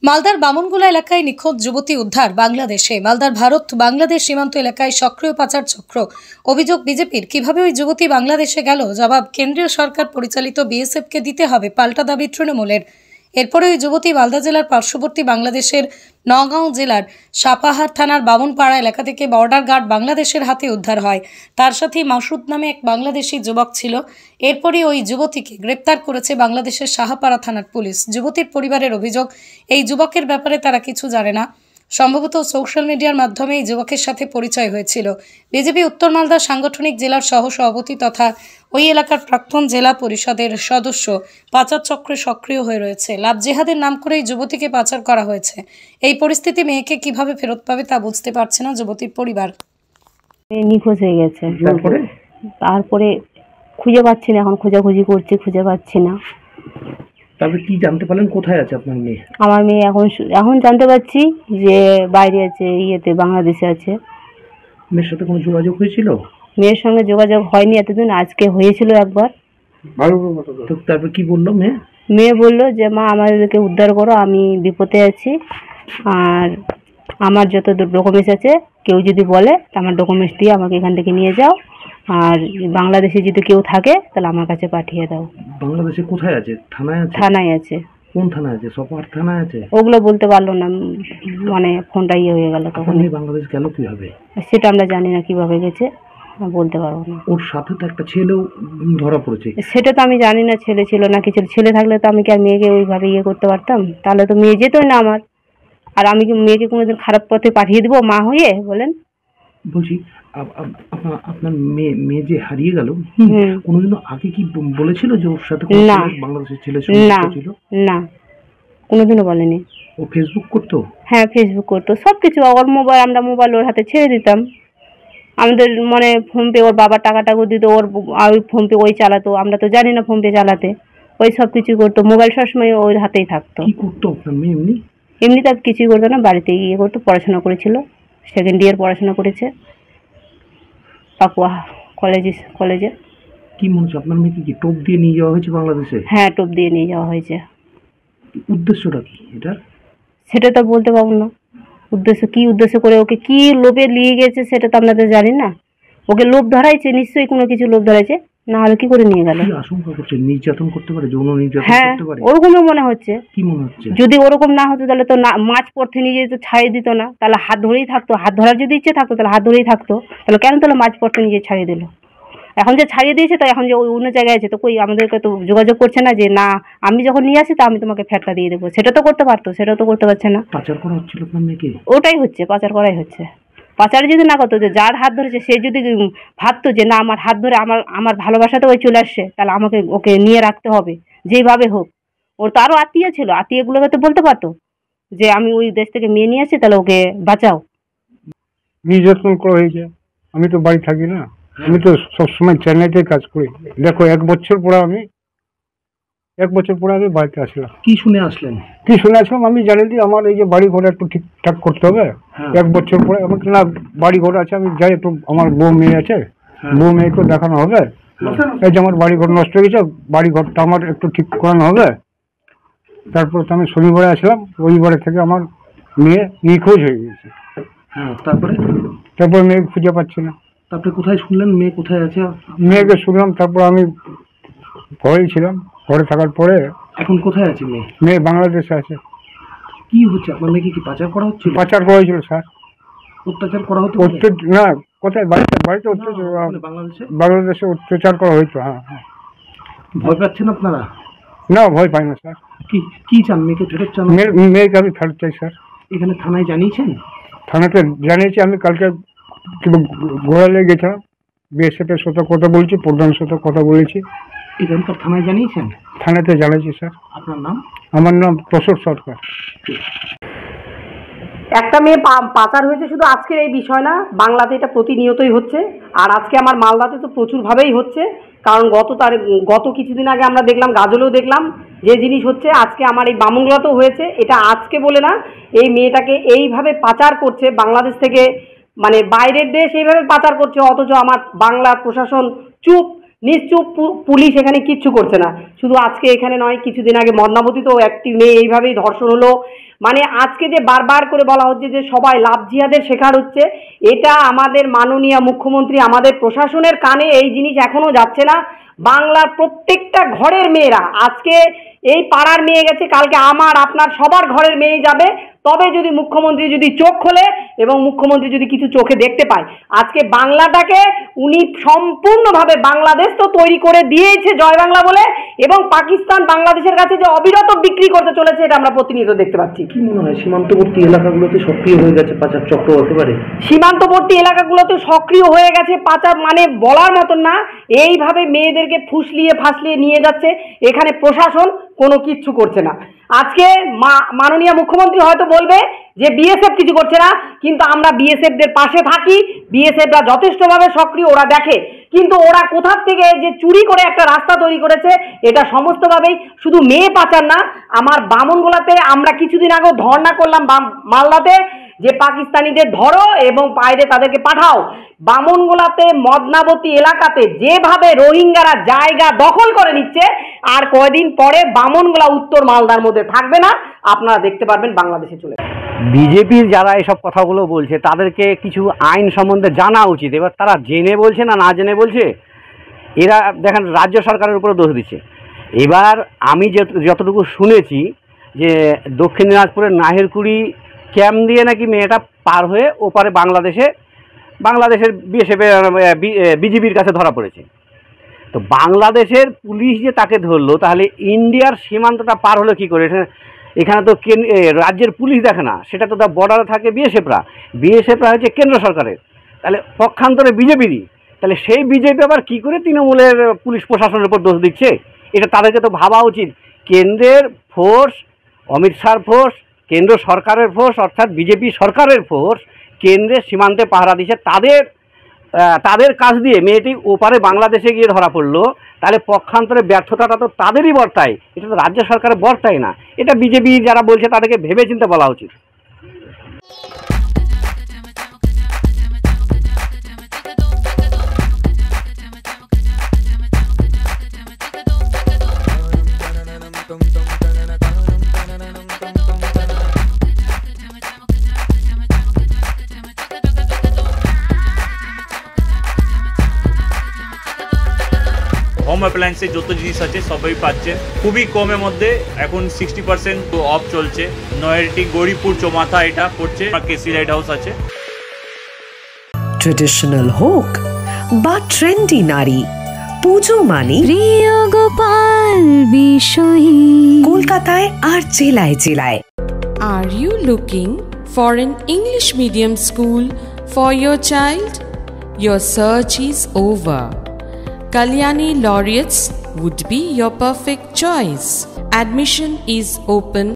মালদার বামনগোলা এলাকায় নিখোঁজ যুবতী উদ্ধার বাংলাদেশে। মালদার ভারত বাংলাদেশ সীমান্ত এলাকায় সক্রিয় পাচার চক্র। অভিযোগ বিজেপির। কিভাবে ওই যুবতী বাংলাদেশে গেল জবাব কেন্দ্রীয় সরকার পরিচালিত বিএসএফকে দিতে হবে, পাল্টা দাবি তৃণমূলের। এরপরে ওই যুবতী মালদা জেলার পার্শ্ববর্তী বাংলাদেশের নওগাঁও জেলার সাপাহার থানার বামনপাড়া এলাকা থেকে বর্ডার গার্ড বাংলাদেশের হাতে উদ্ধার হয়। তার সাথে মাসুদ নামে এক বাংলাদেশি যুবক ছিল। এরপরই ওই যুবতীকে গ্রেপ্তার করেছে বাংলাদেশের সাহাপাড়া থানার পুলিশ। যুবতীর পরিবারের অভিযোগ, এই যুবকের ব্যাপারে তারা কিছু জানে না। সম্ভবত সোশ্যাল মিডিয়ার মাধ্যমে এই যুবকের সাথে পরিচয় হয়েছিল। বিজেপি উত্তর মালদা সাংগঠনিক জেলার সহ সভাপতি তথা ওই এলাকার প্রাক্তন জেলা পরিষদের সদস্য পাচার চক্রে সক্রিয় হয়ে রয়েছে। লাভ জেহাদের নাম করে এই যুবতীকে পাচার করা হয়েছে। এই পরিস্থিতি মেয়েকে কিভাবে ফেরত পাবে তা বুঝতে পারছে না যুবতীর পরিবার। নিখোঁজ হয়ে গেছে, তারপরে খুঁজে পাচ্ছি না, এখন খোঁজাখুঁজি করছি, খুঁজে পাচ্ছি না। তারপরে কি জানতে পারলেন কোথায় আছে আপনার মেয়ে? আমার মেয়ে এখন জানতে পারছি যে বাইরে আছে, বাংলাদেশে আছে। মেয়ের সাথে কোনো যোগাযোগ হয়েছিল? মেয়ের সঙ্গে যোগাযোগ হয়নি এতদিন, আজকে হয়েছিল একবার। তারপর কি বললো মেয়ে? মেয়ে বললো যে মা আমাদেরকে উদ্ধার করো, আমি বিপদে আছি, আর আমার যত ডকুমেন্টস আছে কেউ যদি বলে আমার ডকুমেন্টস দিয়ে আমাকে এখান থেকে নিয়ে যাও, আর বাংলাদেশে যদি কেউ থাকে তাহলে আমার কাছে পাঠিয়ে দাও। বাংলাদেশে কোথায় আছে? থানায় আছে? থানায় আছে। কোন থানায় আছে? সাপাহার থানায় আছে? ওগুলো বলতে পারলো না, মানে ফোনটা হয়ে গেল তখন। বাংলাদেশ গেল কিভাবে সেটা আমরা জানি না কিভাবে গেছে, বলতে পারবো না। ওর সাথে তো একটা ছেলেও ধরা পড়েছে। সেটা তো আমি জানি না ছেলে ছিল না কিছু। ছেলে থাকলে তো আমি কি আর মেয়েকে ওইভাবে করতে পারতাম? তাহলে তো মেয়ে যেতই না আমার। আর আমি কি মেয়েকে কোনোদিন খারাপ পথে পাঠিয়ে দিব মা হয়ে? বলেন। বলছি আপনার মেয়ে যে হারিয়ে গেল, কোনোদিনও আগে কি বলেছিল যে ওর সাথে বাংলাদেশের ছেলে ছিল? না, কোনোদিনও বলেনি। ও ফেসবুক করতো? হ্যাঁ, ফেসবুক করতো, সবকিছু। ওর মোবাইল, আমরা মোবাইল ওর হাতে ছেড়ে দিতাম। আমাদের মানে ফোনপে, ওর বাবার টাকা দিত, ওর ওই ফোনপে ওই চালাতো। আমরা তো জানি না ফোনপে চালাতে। ওই সব কিছু করতো, মোবাইল সবসময় ওর হাতেই থাকতো। কি করতো আপনার মেয়ে এমনি? এমনি তার কিছুই করতো না, বাড়িতে করতো। পড়াশোনা করেছিল, সেকেন্ড ইয়ার পড়াশোনা করেছে পাকুয়া কলেজে। কি মনে হচ্ছে আপনার মেয়েকে কি টোপ দিয়ে নিয়ে যাওয়া হয়েছে বাংলাদেশে? হ্যাঁ, টোপ দিয়ে নিয়ে যাওয়া হয়েছে। উদ্দেশ্যটা কি এটা? সেটা তো বলতে পারবো না। কি উদ্দেশ্য করে ওকে কি লোভে নিয়ে গেছে সেটা তো আমরা তো জানি না। ওকে লোভ ধরাইছে, নিশ্চয়ই কোনো কিছু লোভ ধরাইছে, না হলে কি করে নিয়ে গেল? আশঙ্কা করছে নির্যাতন করতে পারে, যৌন নির্যাতন করতে পারে। ওরকমই মনে হচ্ছে। কি মনে হচ্ছে? যদি ওরকম না হতো তাহলে তো মাছ পড়তে নিয়ে যেত, ছাড়িয়ে দিত না। তাহলে হাত ধরেই থাকতো। হাত ধরার যদি ইচ্ছে থাকতো তাহলে হাত ধরেই থাকতো। তাহলে কেন তাহলে মাছ পড়তে নিয়ে ছাড়িয়ে দিল? এখন যে ছাড়িয়ে দিয়েছে, তো এখন যে ওই অন্য জায়গায় আছে, তো কই আমাদেরকে তো যোগাযোগ করছে না যে না আমি যখন নিয়ে আসি তা আমি তোমাকে ফেরটা দিয়ে দেবো। সেটা তো করতে পারতো, সেটা তো করতে পারছে না। পাচার করা হচ্ছিল আপনার মেয়েকে? ওটাই হচ্ছে, পাচার করাই হচ্ছে। পাচার যদি না করতো, যে যার হাত ধরেছে সে যদি ভাবতো যে না আমার হাত ধরে আমার ভালোবাসাতে ওই চলে আসছে, তাহলে আমাকে ওকে নিয়ে রাখতে হবে যেইভাবে হোক। ওর তো আরও আত্মীয় ছিল, আত্মীয়গুলোকে তো বলতে পারতো যে আমি ওই দেশ থেকে মেয়ে নিয়ে আসছি, তাহলে ওকে বাঁচাও। নির্যাতন করা হয়েছে। আমি তো বাড়ি থাকি না, আমি তো সবসময় চেন্নাইতে কাজ করি। দেখো, এক বছর পরে আমি বাড়িতে আসলাম। কি শুনে আসলেন? আমি জানি যে আমার এই যে বাড়ি ঘর একটু ঠিকঠাক করতে হবে। 1 বছর পরে আমাকে না বাড়ি ঘর আছে, আমি যাই একটু, আমার বউ মেয়ে আছে, বউ মেয়েকে দেখানো হবে। এই যে আমার বাড়ি ঘর নষ্ট হয়ে গেছে, বাড়ি ঘরটা আমার একটু ঠিক করানো হবে। তারপর তো আমি শনিবারে আসলাম, রবিবারে থেকে আমার মেয়ে নিখোঁজ হয়ে গেছে। তারপর মেয়ে খুঁজে পাচ্ছি না। তারপরে কোথায় শুনলেন মেয়ে কোথায় আছে? মেয়েকে শুনলাম, তারপর আমি ঘরেই ছিলাম। ঘরে থাকার পরে এখন কোথায় আছে মেয়ে? মেয়ে বাংলাদেশে আছে। কি হচ্ছে আপনার মেয়েকে? কি পাচার করা হচ্ছে? পাচার করা হয়েছিল স্যার। অত্যাচার করা হতো না? কোথায়? বাড়িতে অত্যাচার, বাংলাদেশে অত্যাচার করা হয়েছে। হ্যাঁ। ভয় পাচ্ছেন আপনারা? না, ভয় পাই না স্যার। কি চান? মেয়েকে ফেরত চান? মেয়েকে আমি ফেরত চাই স্যার। এখানে থানায় জানিয়েছেন? থানাতে জানিয়েছি। আমি কালকে ঘোরালে গেছিলাম, বিএসএফের সাথে কথা বলেছি, প্রধানের সাথে কথা বলেছি। এখানকার থানায় জানিয়েছেন? থানাতে জানিয়েছি স্যার। আপনার নাম? আমার নাম প্রসর সরকার। একটা মেয়ে পাচার হয়েছে শুধু আজকের এই বিষয় না, বাংলাতে এটা প্রতিনিয়তই হচ্ছে। আর আজকে আমার মালদাতে তো প্রচুরভাবেই হচ্ছে। কারণ গত কিছুদিন আগে আমরা দেখলাম, গাজলেও দেখলাম যে জিনিস হচ্ছে। আজকে আমার এই বামনগোলাতেও হয়েছে। এটা আজকে বলে না, এই মেয়েটাকে এইভাবে পাচার করছে বাংলাদেশ থেকে, মানে বাইরের দেশ এইভাবে পাচার করছে, অথচ আমার বাংলা প্রশাসন চুপ। নিশ্চুপ পুলিশ এখানে কিচ্ছু করছে না। শুধু আজকে এখানে নয়, কিছুদিন আগে মদনাবতীতেও একটি মেয়ে এইভাবেই ধর্ষণ হলো। মানে আজকে যে বারবার করে বলা হচ্ছে যে সবাই লাভ জিহাদের শিকার হচ্ছে, এটা আমাদের মাননীয় মুখ্যমন্ত্রী, আমাদের প্রশাসনের কানে এই জিনিস এখনো যাচ্ছে না। বাংলার প্রত্যেকটা ঘরের মেয়েরা, আজকে এই পাড়ার মেয়ে গেছে, কালকে আমার আপনার সবার ঘরের মেয়ে যাবে, তবে যদি মুখ্যমন্ত্রী যদি চোখ খোলে এবং মুখ্যমন্ত্রী যদি কিছু চোখে দেখতে পায়। আজকে বাংলাটাকে উনি সম্পূর্ণভাবে, বাংলাদেশ তো তৈরি করে দিয়েছে জয় বাংলা বলে, এবং পাকিস্তান বাংলাদেশের কাছে যে অবিরত বিক্রি করতে চলেছে এটা আমরা প্রতিনিয়ত দেখতে পাচ্ছি। কি মনে হয় সীমান্তবর্তী এলাকাগুলোতে সক্রিয় হয়ে গেছে পাচার চক্র হতে পারে? সীমান্তবর্তী এলাকাগুলোতে সক্রিয় হয়ে গেছে পাচার, মানে বলার মতন না। এইভাবে মেয়েদেরকে ফুসলিয়ে ফাসলিয়ে নিয়ে যাচ্ছে, এখানে প্রশাসন কোনো কিচ্ছু করছে না। আজকে মাননীয় মুখ্যমন্ত্রী হয়তো বলবে যে বিএসএফ কিছু করছে না, কিন্তু আমরা বিএসএফদের পাশে থাকি। বিএসএফরা যথেষ্টভাবে সক্রিয়, ওরা দেখে, কিন্তু ওরা কোথার থেকে যে চুরি করে একটা রাস্তা তৈরি করেছে, এটা সমস্তভাবেই শুধু মেয়ে পাচার না। আমার বামনগোলাতে আমরা কিছুদিন আগেও ধর্ণা করলাম মালদাতে, যে পাকিস্তানিদের ধরো এবং বাইরে তাদেরকে পাঠাও। বামনগোলাতে মদনাবতী এলাকাতে যেভাবে রোহিঙ্গারা জায়গা দখল করে নিচ্ছে, আর কয়দিন পরে বামনগোলা উত্তর মালদার মধ্যে থাকবে না, আপনারা দেখতে পারবেন বাংলাদেশে চলে। বিজেপির যারা এসব কথাগুলো বলছে তাদেরকে কিছু আইন সম্বন্ধে জানা উচিত। এবার তারা জেনে বলছে না না জেনে বলছে, এরা দেখেন রাজ্য সরকারের উপরে দোষ দিচ্ছে। এবার আমি যতটুকু শুনেছি যে দক্ষিণ দিনাজপুরের নাহেরকুড়ি ক্যাম্প দিয়ে নাকি মেয়েটা পার হয়ে ওপারে বাংলাদেশের বিজেপির কাছে ধরা পড়েছে। তো বাংলাদেশের পুলিশ যে তাকে ধরলো, তাহলে ইন্ডিয়ার সীমান্তটা পার হলো কী করে? এখানে তো রাজ্যের পুলিশ দেখে না, সেটা তো বর্ডারে থাকে বিএসএফরা হচ্ছে কেন্দ্র সরকারের, তাহলে পক্ষান্তরে বিজেপিরই। তাহলে সেই বিজেপি আবার কী করে তৃণমূলের পুলিশ প্রশাসনের উপর দোষ দিচ্ছে? এটা তাদেরকে তো ভাবা উচিত। কেন্দ্রের ফোর্স, অমিত শাহর ফোর্স, কেন্দ্র সরকারের ফোর্স, অর্থাৎ বিজেপি সরকারের ফোর্স কেন্দ্রের সীমান্তে পাহারা দিচ্ছে। তাদের কাজ দিয়ে মেয়েটি ওপারে বাংলাদেশে গিয়ে ধরা পড়লো, তাহলে পক্ষান্তরে ব্যর্থতাটা তো তাদেরই বর্তায়, এটা তো রাজ্য সরকারের বর্তায় না। এটা বিজেপি যারা বলছে তাদেরকে ভেবেচিন্তে বলা উচিত। হোম অ্যাপ্লায়েন্সের যত জিনিস আছে সবই পাচ্ছেন খুবই কমের মধ্যে। এখন 60% অফ চলছে। নয়ারটি গৌরীপুর চৌমাথা এটা পড়ছে, কেসি লাইট হাউস আছে। ট্রেডিশনাল হোক বা ট্রেন্ডি নারী, পুজো মানে প্রিয় গোপাল বিষয়ী কলকাতায় আর জেলায় জেলায়। Are you looking for an English medium school for your child? Your search is over. Kalyani Laureates would be your perfect choice. Admission is open